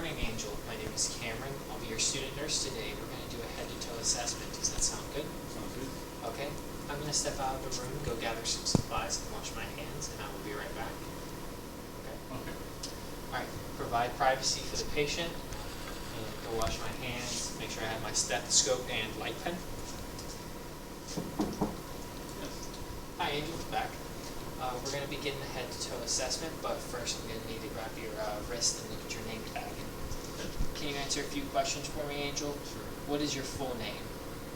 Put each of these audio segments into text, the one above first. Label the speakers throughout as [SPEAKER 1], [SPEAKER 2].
[SPEAKER 1] morning, Angel. My name is Cameron. I'll be your student nurse today. We're going to do a head-to-toe assessment. Does that sound good?
[SPEAKER 2] Sounds good.
[SPEAKER 1] Okay. I'm going to step out of the room, go gather some supplies, and wash my hands, and I will be right back. Okay?
[SPEAKER 2] Okay.
[SPEAKER 1] All right. Provide privacy for the patient. And go wash my hands. Make sure I have my stethoscope and light pen.
[SPEAKER 2] Yes.
[SPEAKER 1] Hi, Angel. Back. We're going to begin the head-to-toe assessment, but first I'm going to need to grab your wrist and look at your name tag.
[SPEAKER 2] Okay.
[SPEAKER 1] Can you answer a few questions for me, Angel?
[SPEAKER 2] Sure.
[SPEAKER 1] What is your full name?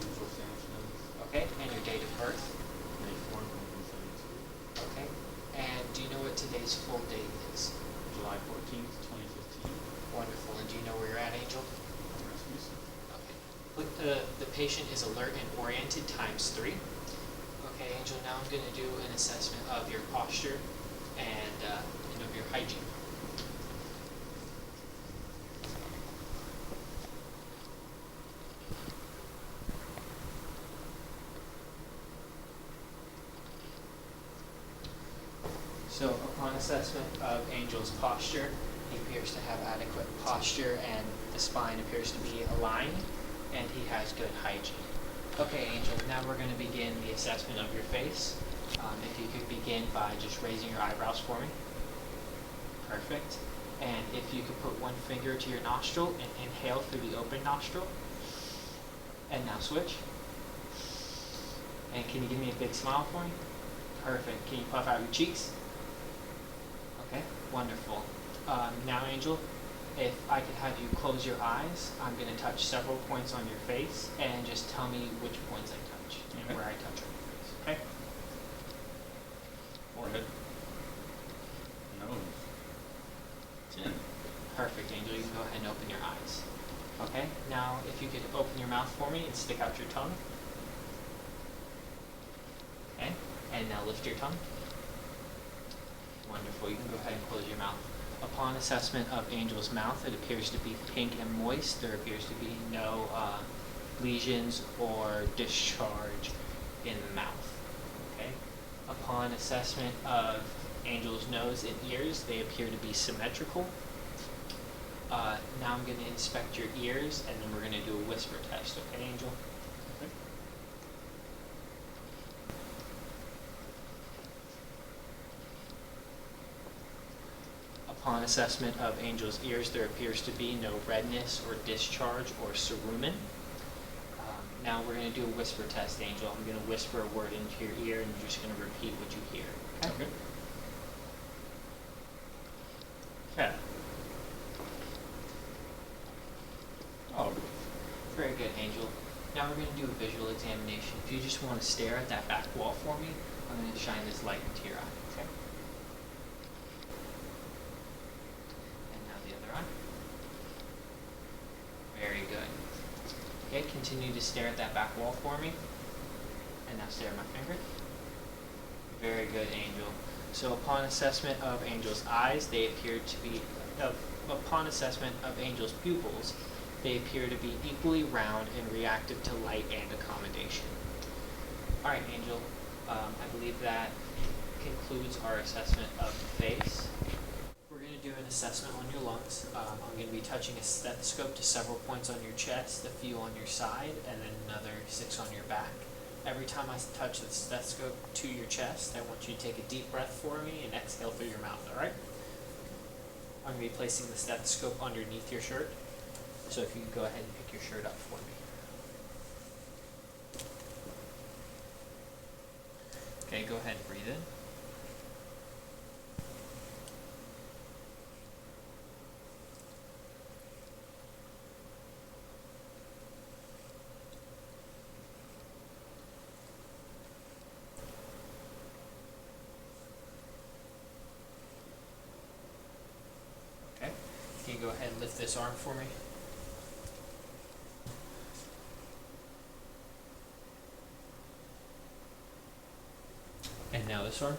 [SPEAKER 2] Angel Sanchez,
[SPEAKER 1] Okay, and your date of birth?
[SPEAKER 2] May 4th, 1972.
[SPEAKER 1] Okay, and do you know what today's full date is?
[SPEAKER 2] July 14th, 2015.
[SPEAKER 1] Wonderful, and do you know where you're at, Angel?
[SPEAKER 2] Rasmussen.
[SPEAKER 1] Okay. The patient is alert and oriented ×3. Okay, Angel, now I'm going to do an assessment of your posture and of your hygiene. So upon assessment of Angel's posture, he appears to have adequate posture and the spine appears to be aligned and he has good hygiene. Okay, Angel, now we're going to begin the assessment of your face. If you could begin by just raising your eyebrows for me. Perfect. And if you could put one finger to your nostril and inhale through the open nostril. And now switch. And can you give me a big smile for me? Perfect. Can you puff out your cheeks? Okay, wonderful. Now, Angel, if I could have you close your eyes, I'm going to touch several points on your face, and just tell me which points I touch and
[SPEAKER 2] Okay.
[SPEAKER 1] where I touch on your face. Okay?
[SPEAKER 2] Forehead. Nose. Chin.
[SPEAKER 1] Perfect, Angel. You can go ahead and open your eyes. Okay? Now, if you could open your mouth for me and stick out your tongue. Okay? And now lift your tongue. Wonderful. You can go ahead and close your mouth. Upon assessment of Angel's mouth, it appears to be pink and moist. There appears to be no lesions or discharge in the mouth. Okay. Upon assessment of Angel's nose and ears, they appear to be symmetrical. Now I'm going to inspect your ears, and then we're going to do a whisper test. Okay, Angel?
[SPEAKER 2] Okay.
[SPEAKER 1] Upon assessment of Angel's ears, there appears to be no redness or discharge or cerumen. Now we're going to do a whisper test, Angel. I'm going to whisper a word into your ear, and you're just going to repeat what you hear.
[SPEAKER 2] Okay.
[SPEAKER 1] Cat.
[SPEAKER 2] Dog.
[SPEAKER 1] Very good, Angel. Now we're going to do a visual examination. If you just want to stare at that back wall for me, I'm going to shine this light into your eye. Okay? And now the other eye. Very good. Okay, continue to stare at that back wall for me. And now stare at my finger. Very good, Angel. So upon assessment of Angel's eyes, they appear to be, upon assessment of Angel's pupils, they appear to be equally round and reactive to light and accommodation. All right, Angel, I believe that concludes our assessment of the face. We're going to do an assessment on your lungs. I'm going to be touching a stethoscope to several points on your chest, a few on your side, and then another 6 on your back. Every time I touch the stethoscope to your chest, I want you to take a deep breath for me and exhale through your mouth, all right? I'm going to be placing the stethoscope underneath your shirt, so if you could go ahead and pick your shirt up for me. Okay, go ahead and breathe in. Okay, can you go ahead and lift this arm for me? And now this arm.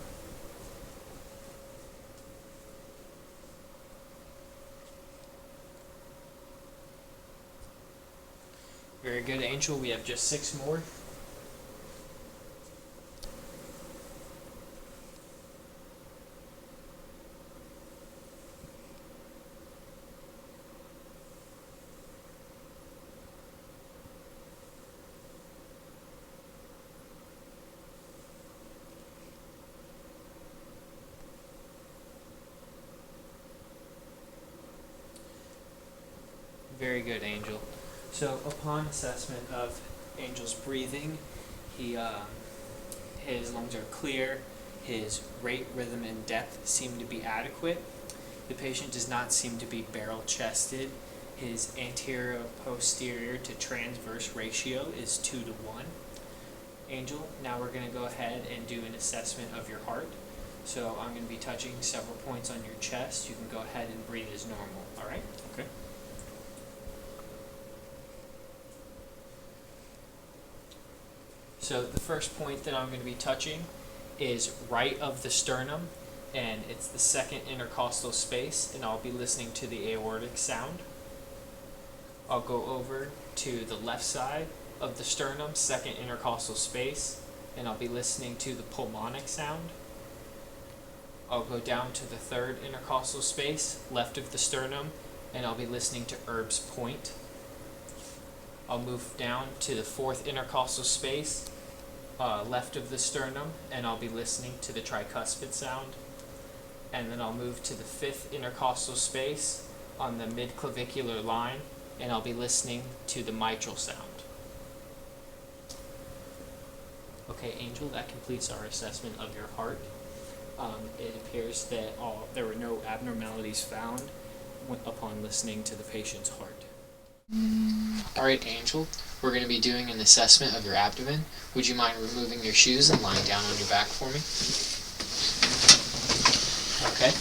[SPEAKER 1] Very good, Angel. We have just 6 more. Very good, Angel. So upon assessment of Angel's breathing, his lungs are clear, his rate, rhythm, and depth seem to be adequate. The patient does not seem to be barrel-chested. His anterior-posterior to transverse ratio is 2:1. Angel, now we're going to go ahead and do an assessment of your heart. So I'm going to be touching several points on your chest. You can go ahead and breathe as normal, all right?
[SPEAKER 2] Okay.
[SPEAKER 1] So the first point that I'm going to be touching is right of the sternum, and it's the second intercostal space, and I'll be listening to the aortic sound. I'll go over to the left side of the sternum, second intercostal space, and I'll be listening to the pulmonic sound. I'll go down to the third intercostal space, left of the sternum, and I'll be listening to Erb's point. I'll move down to the fourth intercostal space, left of the sternum, and I'll be listening to the tricuspid sound. And then I'll move to the fifth intercostal space on the midclavicular line, and I'll be listening to the mitral sound. Okay, Angel, that completes our assessment of your heart. It appears that there were no abnormalities found upon listening to the patient's heart. Alright, Angel, we're going to be doing an assessment of your abdomen. Would you mind removing your shoes and lying down on your back for me? Okay.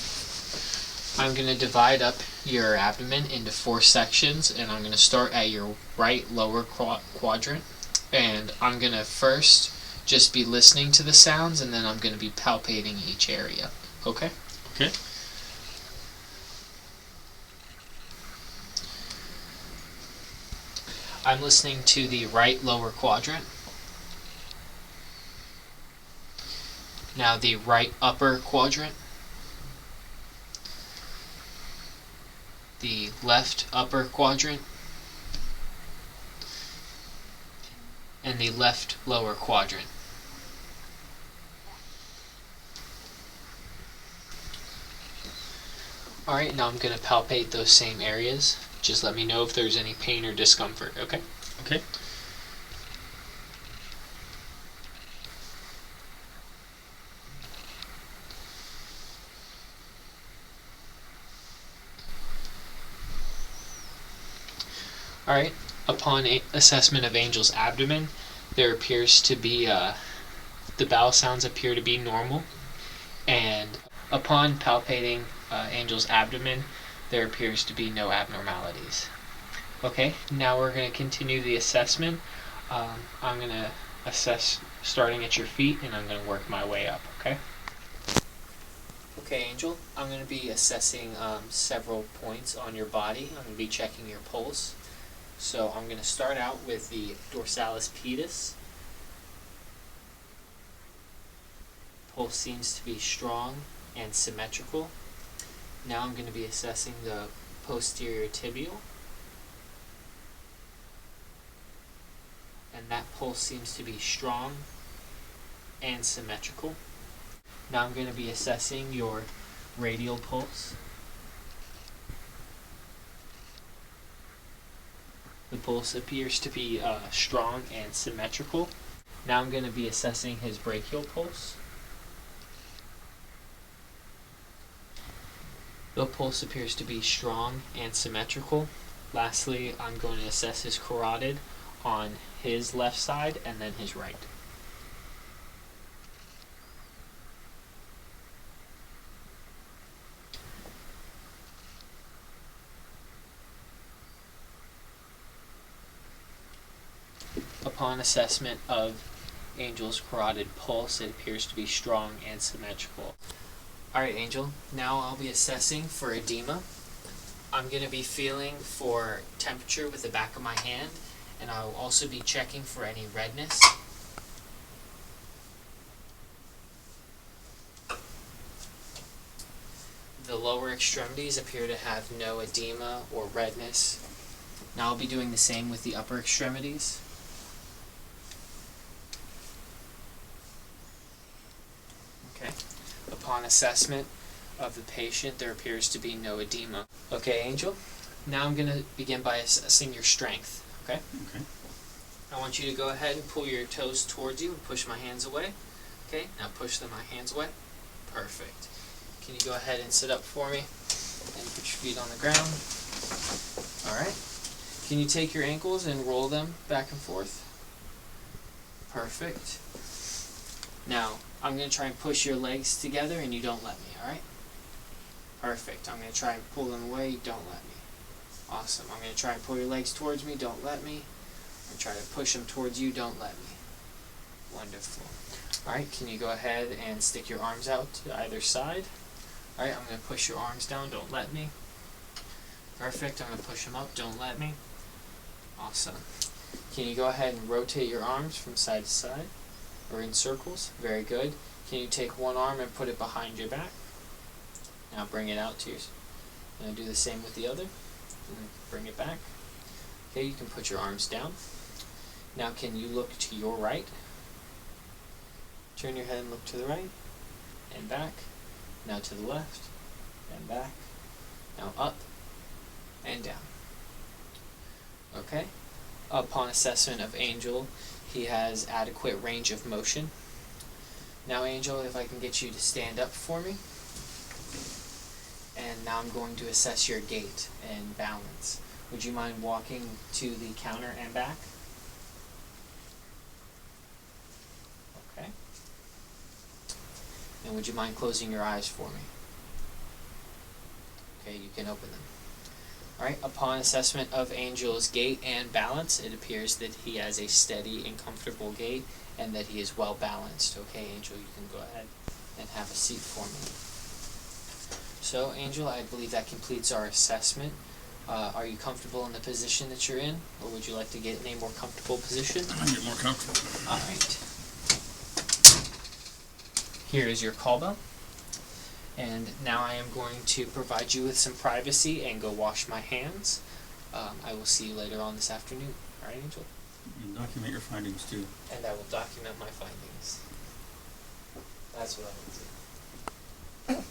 [SPEAKER 1] I'm going to divide up your abdomen into 4 sections, and I'm going to start at your right lower quadrant. And I'm going to first just be listening to the sounds, and then I'm going to be palpating each area. Okay?
[SPEAKER 2] Okay.
[SPEAKER 1] I'm listening to the right lower quadrant. Now the right upper quadrant. The left upper quadrant. And the left lower quadrant. Alright, now I'm going to palpate those same areas. Just let me know if there's any pain or discomfort, okay?
[SPEAKER 2] Okay.
[SPEAKER 1] Alright, upon assessment of Angel's abdomen, there appears to be, the bowel sounds appear to be normal, and upon palpating Angel's abdomen, there appears to be no abnormalities. Okay, now we're going to continue the assessment. I'm going to assess starting at your feet, and I'm going to work my way up, okay? Okay, Angel, I'm going to be assessing several points on your body. I'm going to be checking your pulse. So I'm going to start out with the dorsalis pedis. Pulse seems to be strong and symmetrical. Now I'm going to be assessing the posterior tibial. And that pulse seems to be strong and symmetrical. Now I'm going to be assessing your radial pulse. The pulse appears to be strong and symmetrical. Now I'm going to be assessing his brachial pulse. The pulse appears to be strong and symmetrical. Lastly, I'm going to assess his carotid on his left side and then his right. Upon assessment of Angel's carotid pulse, it appears to be strong and symmetrical. Alright, Angel, now I'll be assessing for edema. I'm going to be feeling for temperature with the back of my hand, and I'll also be checking for any redness. The lower extremities appear to have no edema or redness. Now I'll be doing the same with the upper extremities. Okay. Upon assessment of the patient, there appears to be no edema. Okay, Angel, Now I'm going to begin by assessing your strength, okay?
[SPEAKER 2] Okay.
[SPEAKER 1] I want you to go ahead and pull your toes towards you and push my hands away. Okay, now push my hands away. Perfect. Can you go ahead and sit up for me and put your feet on the ground? Alright. Can you take your ankles and roll them back and forth? Perfect. Now, I'm going to try and push your legs together and you don't let me, alright? Perfect. I'm going to try and pull them away, you don't let me. Awesome. I'm going to try and pull your legs towards me, don't let me. I'm going to try to push them towards you, don't let me. Wonderful. Alright, can you go ahead and stick your arms out to either side? Alright, I'm going to push your arms down, don't let me. Perfect. I'm going to push them up, don't let me. Awesome. Can you go ahead and rotate your arms from side to side or in circles? Very good. Can you take one arm and put it behind your back? Now bring it out to your... And do the same with the other. And bring it back. Okay, you can put your arms down. Now can you look to your right? Turn your head and look to the right. And back. Now to the left. And back. Now up. And down. Okay. Upon assessment of Angel, he has adequate range of motion. Now Angel, if I can get you to stand up for me. And now I'm going to assess your gait and balance. Would you mind walking to the counter and back? Okay. And would you mind closing your eyes for me? Okay, you can open them. Alright, upon assessment of Angel's gait and balance, it appears that he has a steady and comfortable gait and that he is well balanced. Okay, Angel, you can go ahead and have a seat for me. So, Angel, I believe that completes our assessment. Are you comfortable in the position that you're in, or would you like to get in a more comfortable position?
[SPEAKER 2] I get more comfortable.
[SPEAKER 1] Alright. Here is your call bell. And now I am going to provide you with some privacy and go wash my hands. I will see you later on this afternoon. Alright, Angel?
[SPEAKER 2] And document your findings too.
[SPEAKER 1] And I will document my findings. That's what I will do.